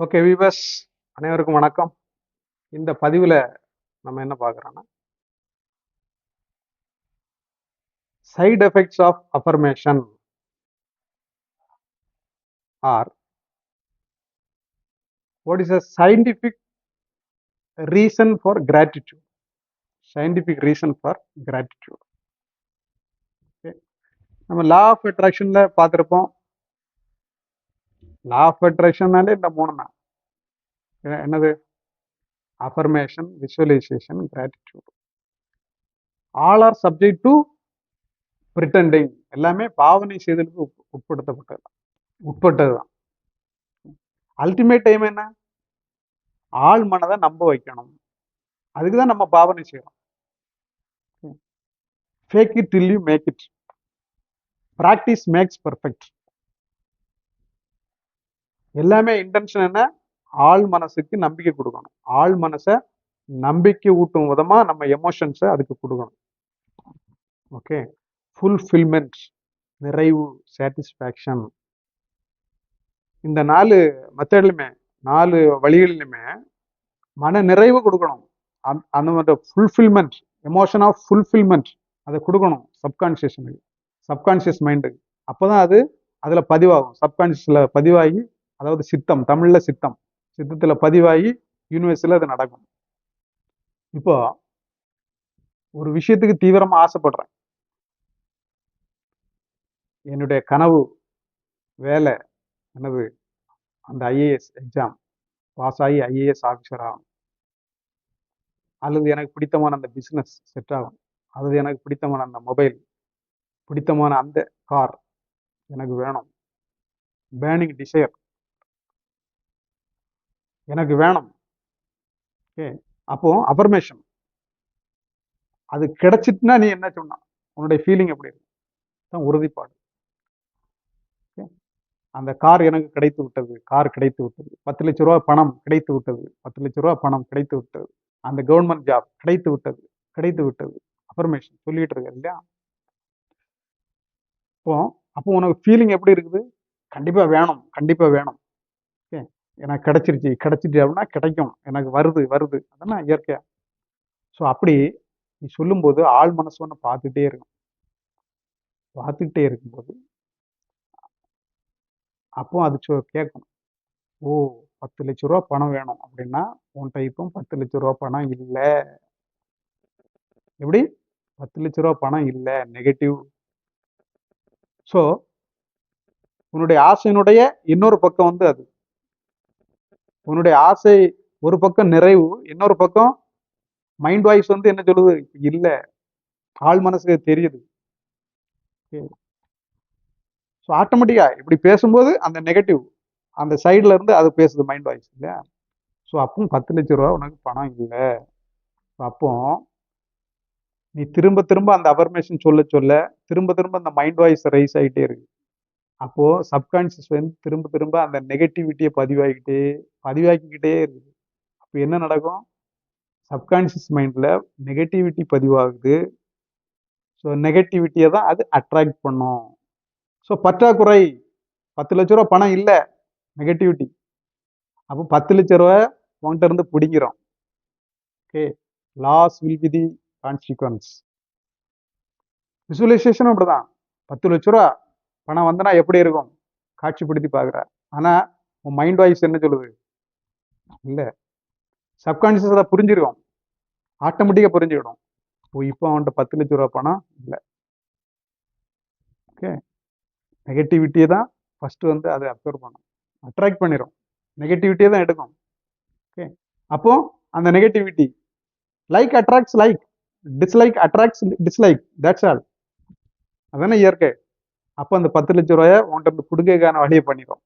Okay viewers, அனைவருக்கும் வணக்கம். இந்த பதிவில் நம்ம என்ன பார்க்குறோன்னா, side effects of affirmation or what is a scientific reason for gratitude. Scientific reason for gratitude. Okay, நம்ம லா ஆஃப் அட்ராக்ஷனில் பார்த்துருப்போம். லா ஆஃப் அட்ராக்ஷன்னாலே இந்த மூணு தான். என்னது? Affirmation, visualisation, gratitude. All are subject to pretending. எல்லாமே பாவனை செய்தலுக்கு உட்பட்டது தான். அல்டிமேட் டைம் என்ன? ஆள் மனதை நம்ப வைக்கணும். அதுக்கு தான் நம்ம பாவனை செய்யறோம். Fake it till you make it. Practice makes perfect. எல்லாமே இன்டென்ஷன் என்ன? ஆள் மனசுக்கு நம்பிக்கை கொடுக்கணும். ஆள் மனசை நம்பிக்கை ஊட்டும் விதமா நம்ம எமோஷன்ஸை அதுக்கு கொடுக்கணும். ஓகே, ஃபுல்ஃபில்மெண்ட், நிறைவு, சாட்டிஸ்ஃபேக்ஷன். இந்த 4 மெத்தட்லையுமே, 4 வழிகளிலுமே மன நிறைவு கொடுக்கணும். அந்த ஃபுல்ஃபில்மெண்ட், எமோஷன் ஆஃப் ஃபுல்ஃபில்மெண்ட் அதை கொடுக்கணும் சப்கான்ஷியஸுக்கு, சப்கான்ஷியஸ் மைண்டுக்கு. அப்போதான் அது அதில் பதிவாகும். சப்கான்ஷியஸில் பதிவாகி, அதாவது சித்தம், தமிழில் சித்தம், சித்தத்தில் பதிவாகி யூனிவர்ஸில் அது நடக்கும். இப்போ ஒரு விஷயத்துக்கு தீவிரமாக ஆசைப்படுறேன். என்னுடைய கனவு வேலை என்னது? அந்த ஐஏஎஸ் எக்ஸாம் பாஸ் ஆகி ஐஏஎஸ் ஆஃபீஸர் ஆகும். அல்லது எனக்கு பிடித்தமான அந்த பிஸ்னஸ் செட் ஆகும். அல்லது எனக்கு பிடித்தமான அந்த மொபைல், பிடித்தமான அந்த கார் எனக்கு வேணும். பேர்னிங் டிசைர் எனக்கு வேணும். ஓகே, அப்போ அஃபர்மேஷன் அது கிடைச்சிட்டுனா நீ என்ன சொன்னா உன்னுடைய ஃபீலிங் எப்படி இருக்கு? தான் உறுதிப்பாடு. அந்த கார் எனக்கு கிடைத்து விட்டது, கார் கிடைத்து விட்டது, 10 லட்ச ரூபா பணம் கிடைத்து விட்டது, 10 லட்ச ரூபா பணம் கிடைத்து விட்டது, அந்த கவர்மெண்ட் ஜாப் கிடைத்து விட்டது, கிடைத்து விட்டது. அஃபர்மேஷன் சொல்லிட்டு இருக்க இல்லையா? அப்போ உனக்கு ஃபீலிங் எப்படி இருக்குது? கண்டிப்பா வேணும், கண்டிப்பா வேணும். ஓகே, எனக்கு கிடைச்சிருச்சு அப்படின்னா கிடைக்கும், எனக்கு வருது வருது, அதெல்லாம் இயற்கையா. ஸோ அப்படி நீ சொல்லும்போது ஆள் மனசு ஒன்று பார்த்துட்டே இருக்கும். பார்த்துக்கிட்டே இருக்கும்போது அப்போ அது கேட்கும், ஓ 10 லட்ச ரூபா பணம் வேணும் அப்படின்னா உன்கிட்ட இப்போ 10 லட்ச ரூபா பணம் இல்லை. எப்படி? 10 லட்ச ரூபா பணம் இல்லை, நெகட்டிவ். ஸோ உன்னுடைய ஆசையினுடைய இன்னொரு பக்கம் வந்து அது, உன்னுடைய ஆசை ஒரு பக்கம் நிறைவு, இன்னொரு பக்கம் மைண்ட் வாய்ஸ் வந்து என்ன சொல்லுது? இல்லை, ஆள் மனசுக்கு தெரியுது. ஸோ ஆட்டோமேட்டிக்கா இப்படி பேசும்போது அந்த நெகட்டிவ் அந்த சைட்ல இருந்து அது பேசுது, மைண்ட் வாய்ஸ் இல்லையா? ஸோ அப்பவும் 10 லட்ச ரூபா உனக்கு பணம் இல்லை. அப்போ நீ திரும்ப திரும்ப அந்த அஃபர்மேஷன் சொல்ல சொல்ல திரும்ப திரும்ப அந்த மைண்ட் வாய்ஸ் ரைஸ் ஆகிட்டே இருக்கு. அப்போ சப்கான்ஷியஸ் வந்து திரும்ப திரும்ப அந்த நெகட்டிவிட்டியை பதிவாக்கிக்கிட்டே இருக்குது. அப்போ என்ன நடக்கும்? சப்கான்ஷியஸ் மைண்ட்ல நெகட்டிவிட்டி பதிவாகுது. ஸோ நெகட்டிவிட்டியை தான் அது அட்ராக்ட் பண்ணும். ஸோ பற்றாக்குறை, 10 லட்ச ரூபா பணம் இல்லை, நெகட்டிவிட்டி. அப்போ 10 லட்ச ரூபா உங்கள்கிட்ட இருந்து பிடிக்கிறோம். Okay, loss will be the consequence. விசுவலைசேஷனும் அப்படிதான். 10 லட்ச ரூபா பணம் வந்தனா எப்படி இருக்கும்? காட்சிப்படுத்தி பார்க்குற. ஆனால் உன் மைண்ட் வாய்ஸ் என்ன சொல்லுது? இல்லை. சப்கான்ஷியஸ் அதை புரிஞ்சிருக்கும், ஆட்டோமேட்டிக்காக புரிஞ்சுக்கிடும். இப்போ அவன்கிட்ட 10 லட்ச ரூபா பணம் இல்லை. ஓகே, நெகட்டிவிட்டியை தான் ஃபர்ஸ்ட் வந்து அதை அப்சர்வ் பண்ணும், அட்ராக்ட் பண்ணிடும், நெகட்டிவிட்டியை தான் எடுக்கும். ஓகே, அப்போ அந்த negativity like attracts like, dislike attracts dislike, that's all. அதானே இயற்கை. அப்போ அந்த 10 லட்ச ரூபாயை உன்கிட்ட கொடுக்கறதுக்கான வழியை பண்ணிடும்.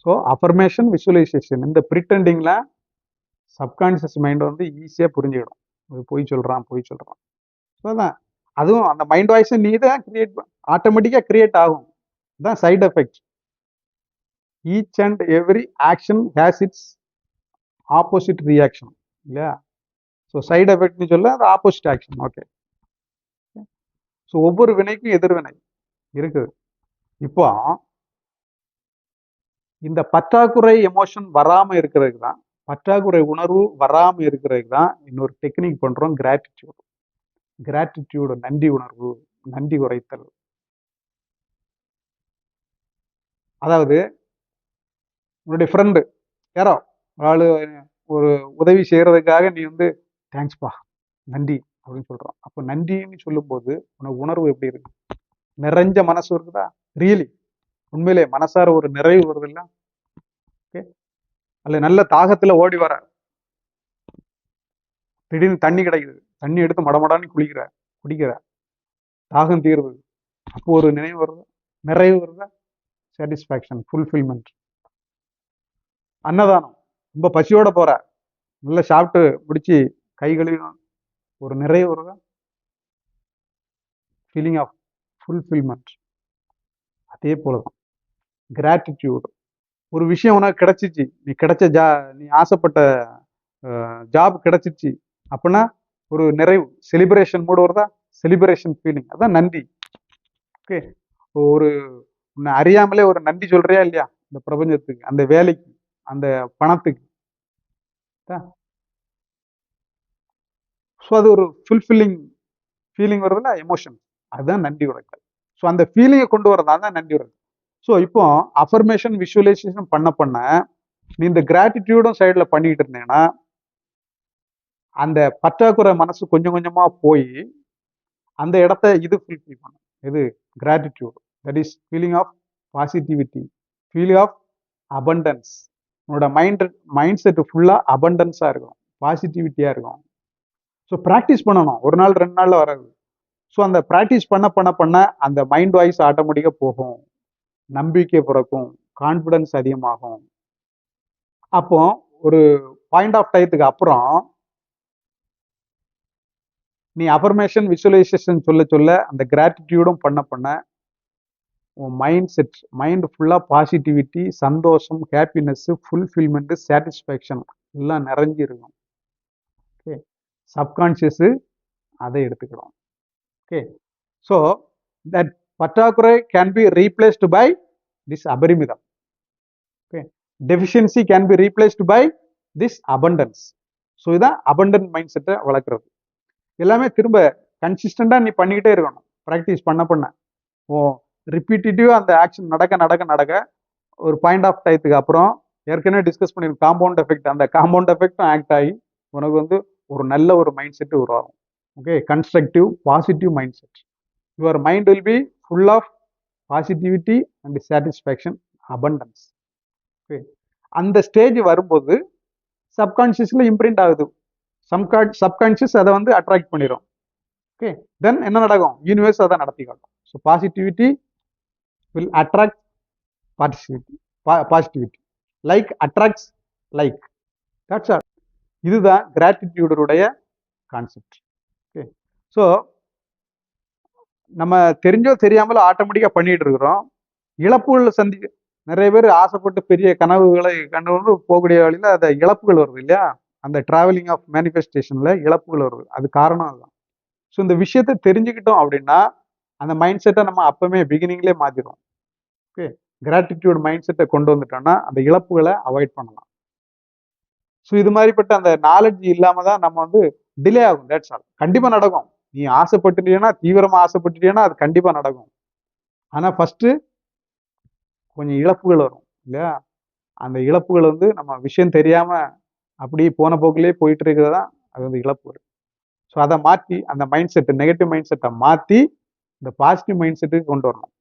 ஸோ அஃபர்மேஷன், விசுவலைசேஷன், இந்த ப்ரிட்டெண்டிங்ல சப்கான்ஷியஸ் மைண்ட் வந்து ஈஸியாக புரிஞ்சுக்கிடும். பொய் சொல்கிறான், பொய் சொல்கிறான். ஸோ தான் அதுவும் அந்த மைண்ட் வாய்ஸை நீ தான் கிரியேட் ஆட்டோமேட்டிக்காக கிரியேட் ஆகும். தான் side effect. Each and every action has its opposite reaction இல்லையா? ஸோ சைடு எஃபெக்ட்னு சொல்ல அது ஆப்போசிட் ஆக்ஷன். ஓகே, ஸோ ஒவ்வொரு வினைக்கும் எதிர்வினை இருக்குது. இப்போ இந்த பற்றாக்குறை எமோஷன் வராம இருக்கிறதுக்கு தான், பற்றாக்குறை உணர்வு வராம இருக்கிறதுக்கு தான் இன்னொரு டெக்னிக் பண்றோம், கிராட்டிடியூட். கிராட்டிடியூடு, நன்றி உணர்வு, நன்றி உரைத்தல். அதாவது உன்னுடைய ஃப்ரெண்டு யாரோ ஆளு ஒரு உதவி செய்யறதுக்காக நீ வந்து தேங்க்ஸ்பா, நன்றி அப்படின்னு சொல்றோம். அப்போ நன்றின்னு சொல்லும்போது உனக்கு உணர்வு எப்படி இருக்கு? நிறைஞ்ச மனசு இருக்குதா? ரியலி உண்மையிலே மனசார ஒரு நிறைவு வருது இல்ல? ஓகே, அல்ல நல்ல தாகத்துல ஓடி வர, திடீர்னு தண்ணி கிடைக்குது, தண்ணி எடுத்து மடமடான்னு குடிக்கிற, தாகம் தீருது, அப்போ ஒரு நினைவு வருது, நிறைவு வருதா? Satisfaction, fulfilment. அன்னதானம், ரொம்ப பசியோட போற, நல்லா சாப்பிட்டு முடிச்சு கை கழுவி ஒரு நிறைவு வருதா? Feeling of fulfilment. அதே போலதான் கிராட்டிடியூடு. ஒரு விஷயம் உனக்கு கிடைச்சிச்சு, நீ ஆசைப்பட்ட ஜாப் கிடைச்சிச்சு அப்படின்னா ஒரு நிறைவு, செலிப்ரேஷன் மூடு வருதா? செலிப்ரேஷன் ஃபீலிங், அதான் நன்றி. ஓகே, ஒரு உன்னை அறியாமலே ஒரு நன்றி சொல்றியா இல்லையா இந்த பிரபஞ்சத்துக்கு, அந்த வேலைக்கு, அந்த பணத்துக்கு? ஸோ அது ஒரு ஃபுல்ஃபில்லிங் ஃபீலிங் வருதுல்ல, எமோஷன், அதுதான் நன்றி உரைத்தல். ஸோ அந்த ஃபீலிங்கை கொண்டு வரதா தான் நன்றி உரைத்தல். ஸோ இப்போ அஃபர்மேஷன் விஷுவலைசேஷன் பண்ண நீ இந்த கிராட்டிடியூடும் சைடில் பண்ணிக்கிட்டு இருந்தீங்கன்னா அந்த பற்றாக்குறை மனசு கொஞ்சம் கொஞ்சமா போய் அந்த இடத்த இது ஃபுல்ஃபில் பண்ணும். இது gratitude, that is feeling of positivity, feeling of abundance. உன்னோட மைண்ட் செட் ஃபுல்லா அபண்டன்ஸா இருக்கும், பாசிட்டிவிட்டியா இருக்கும். ஸோ ப்ராக்டிஸ் பண்ணணும், ஒரு நாள் 2 நாள்ல வராது. ஸோ அந்த ப்ராக்டிஸ் பண்ண அந்த மைண்ட் வாய்ஸ் ஆட்டோமேட்டிக்காக போகும், நம்பிக்கை பிறக்கும், கான்ஃபிடன்ஸ் அதிகமாகும். அப்போ ஒரு பாயிண்ட் ஆஃப் டயத்துக்கு அப்புறம் நீ அஃபர்மேஷன் விஷுவலைசேஷன் சொல்ல அந்த கிராட்டிடியூடும் பண்ண உன் மைண்ட் ஃபுல்லா பாசிட்டிவிட்டி, சந்தோஷம், ஹாப்பினஸ், ஃபுல்ஃபில்மெண்ட், சாட்டிஸ்ஃபேக்ஷன் எல்லாம் நிறைஞ்சிருக்கும். ஓகே, சப்கான்சியஸ் அதை எடுத்துக்கிறோம். ஓகே, ஸோ தட் பற்றாக்குறை can be replaced by this அபரிமிதம். Okay, deficiency can be replaced by this abundance. So இதான் அபண்டன்ட் மைண்ட் செட்டை வளர்க்குறது. எல்லாமே திரும்ப கன்சிஸ்டண்டா நீ பண்ணிக்கிட்டே இருக்கணும், ப்ராக்டிஸ் பண்ண ஓ ரிப்பீட்டிவா அந்த ஆக்ஷன் நடக்க ஒரு பாயிண்ட் ஆஃப் டயத்துக்கு அப்புறம் ஏற்கனவே டிஸ்கஸ் பண்ணிருக்கோம் காம்பவுண்ட் எஃபெக்ட், அந்த காம்பவுண்ட் எஃபெக்டும் ஆக்ட் ஆகி உனக்கு வந்து ஒரு நல்ல ஒரு மைண்ட் செட் உருவாகும். Okay, constructive positive mind set. Your mind will be full of positivity and satisfaction, abundance. Okay, அந்த ஸ்டேஜ் வரும்போது சப்கான்சியஸ்ல இம்ப்ரிண்ட் ஆகுது, சப்கான்சியஸ் அதை வந்து அட்ராக்ட் பண்ணிடும். ஓகே, தென் என்ன நடக்கும்? யூனிவர்ஸ் அதை நடத்தி காட்டும். So positivity will attract positivity, like attracts like. That's all. இதுதான் கிராட்டிடியூடுடைய கான்செப்ட். ஓகே, ஸோ நம்ம தெரிஞ்சோ தெரியாமலோ ஆட்டோமேட்டிக்காக பண்ணிட்டு இருக்கிறோம். இழப்புகள் நிறைய பேர் ஆசைப்பட்டு பெரிய கனவுகளை கண்டு போகக்கூடிய வழியில் அந்த இழப்புகள் வருது இல்லையா? அந்த டிராவலிங் ஆஃப் மேனிஃபெஸ்டேஷன்ல இழப்புகள் வருது. அது காரணம் அதுதான். ஸோ இந்த விஷயத்தை தெரிஞ்சுக்கிட்டோம் அப்படின்னா அந்த மைண்ட் செட்டை நம்ம அப்பவுமே பிகினிங்லேயே மாற்றிடும். ஓகே, கிராட்டிடியூட் மைண்ட் செட்டை கொண்டு வந்துட்டோம்னா அந்த இழப்புகளை அவாய்ட் பண்ணலாம். ஸோ இது மாதிரிப்பட்ட அந்த நாலேஜ் இல்லாம தான் நம்ம வந்து டிலே ஆகும். That's all. கண்டிப்பா நடக்கும். நீ ஆசைப்பட்டுட்டீங்கன்னா, தீவிரமா ஆசைப்பட்டுட்டீங்கன்னா அது கண்டிப்பா நடக்கும். ஆனா ஃபர்ஸ்ட் கொஞ்சம் இழப்புகள் வரும் இல்லையா? அந்த இழப்புகள் வந்து நம்ம விஷயம் தெரியாம அப்படியே போன போக்கிலேயே போயிட்டு இருக்கிறது தான் அது வந்து இழப்புகள். ஸோ அதை மாற்றி அந்த மைண்ட் செட், நெகட்டிவ் மைண்ட் செட்டை மாற்றி இந்த பாசிட்டிவ் மைண்ட் செட்டுக்கு கொண்டு வரணும்.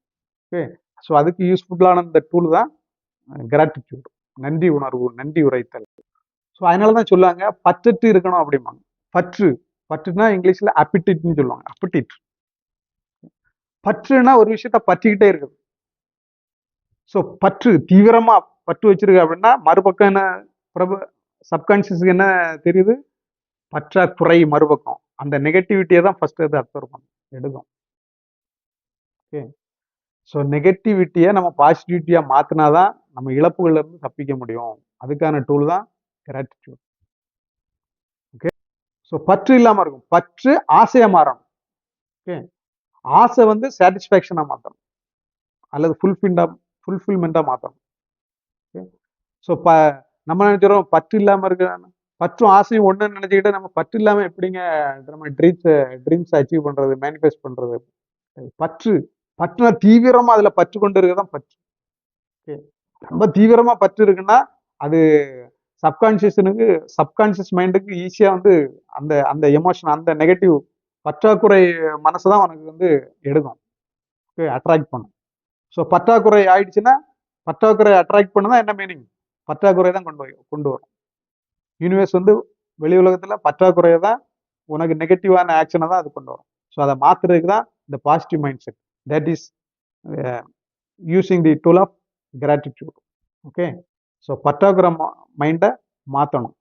ஓகே, ஸோ அதுக்கு யூஸ்ஃபுல்லான இந்த டூல் தான் கிராட்டிடியூட், நன்றி உணர்வு, நன்றி உரைத்தல். ஸோ அதனால தான் சொல்லுவாங்க பற்றற்று இருக்கணும் அப்படிம்பாங்க. பற்றுனா இங்கிலீஷ்ல அப்பிட்டிட்னு சொல்லுவாங்க. அப்பிட்டிட், பற்றுனா ஒரு விஷயத்த பற்றிக்கிட்டே இருக்குது. ஸோ பற்று, தீவிரமா பற்று வச்சிருக்கு அப்படின்னா மறுபக்கம் என்ன சப்கான்சியஸுக்கு என்ன தெரியுது? பற்றாக்குறை மறுபக்கம். அந்த நெகட்டிவிட்டியை தான் ஃபர்ஸ்ட் அது அப்சர்வ் பண்ணும், எடுக்கும். ஓகே, ஸோ நெகட்டிவிட்டியை நம்ம பாசிட்டிவிட்டியா மாத்தினாதான் நம்ம இழப்புகள்ல இருந்து தப்பிக்க முடியும். அதுக்கான டூல் தான் கிராட்டிடியூட். ஓகே, ஸோ பற்று இல்லாம இருக்கும். பற்று ஆசையா மாறணும். ஓகே, ஆசை வந்து சாட்டிஸ்ஃபேக்ஷனா மாற்றணும் அல்லது ஃபுல்ஃபில்மெண்டா மாற்றணும். ஓகே, ஸோ நம்ம நினைச்சிடும் பற்று இல்லாமல் இருக்க, பற்றும் ஆசையும் ஒன்றுன்னு நினச்சிக்கிட்டு நம்ம பற்று இல்லாமல் எப்படிங்க நம்ம ட்ரீம்ஸ் அச்சீவ் பண்ணுறது, மேனிஃபெஸ்ட் பண்ணுறது? பற்று பற்றுனா தீவிரமாக அதில் பற்று கொண்டு இருக்கதான் பற்று. ஓகே, ரொம்ப தீவிரமாக பற்று இருக்குன்னா அது சப்கான்ஷியஸ் மைண்டுக்கு ஈஸியாக வந்து அந்த அந்த எமோஷன், அந்த நெகட்டிவ் பற்றாக்குறை மனசு தான் உனக்கு வந்து எடுக்கும், ஓகே, அட்ராக்ட் பண்ணும். ஸோ பற்றாக்குறை ஆயிடுச்சுன்னா, பற்றாக்குறை அட்ராக்ட் பண்ணுனா என்ன மீனிங்? பற்றாக்குறை தான் கொண்டு வரும். யூனிவர்ஸ் வந்து வெளி உலகத்தில் பற்றாக்குறையை தான், உனக்கு நெகட்டிவான ஆக்ஷனை தான் அது கொண்டு வரும். ஸோ அதை மாற்றுறதுக்கு தான் இந்த positive mind set, that is using the tool of gratitude. Okay, so பற்றாக்குறை மைண்டை மாற்றணும்.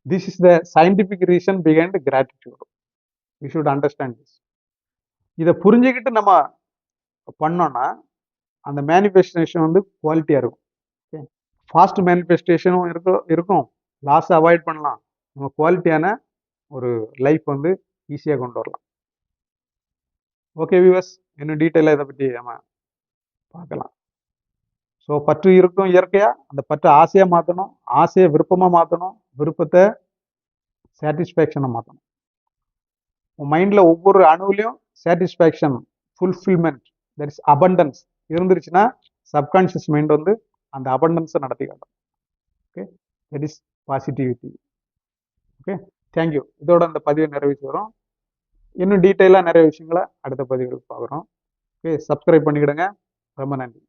This is the scientific reason behind gratitude. You should understand this. இதை புரிஞ்சுக்கிட்டு நம்ம பண்ணோம்னா அந்த மேனிஃபெஸ்டேஷன் வந்து குவாலிட்டியாக இருக்கும். ஓகே, ஃபாஸ்ட் மேனிஃபெஸ்டேஷனும் இருக்கும், லாஸை அவாய்ட் பண்ணலாம், நம்ம குவாலிட்டியான ஒரு லைஃப் வந்து ஈஸியாக கொண்டு வரலாம். ஓகே வியூவர்ஸ், இன்னும் டீட்டெயிலாக இதை பற்றி நம்ம பார்க்கலாம். ஸோ பற்று இருக்கும் இயற்கையாக, அந்த பற்று ஆசையாக மாற்றணும், ஆசையை விருப்பமாக மாற்றணும், விருப்பத்தை சாட்டிஸ்ஃபேக்ஷனை மாற்றணும். உன் மைண்டில் ஒவ்வொரு அணுவிலையும் satisfaction, fulfilment, that is abundance இருந்துருச்சுன்னா சப்கான்ஷியஸ் மைண்ட் வந்து அந்த அபண்டன்ஸை நடத்தி காட்டும். Okay, that is positivity. Okay, thank you. இதோட அந்த பதிவை நிறைவு செய்கிறோம். இன்னும் டீட்டெயிலாக நிறைய விஷயங்களை அடுத்த பதிவுகளுக்கு பார்க்குறோம். ஓகே, சப்ஸ்கிரைப் பண்ணிக்கிடுங்க. ரொம்ப நன்றி.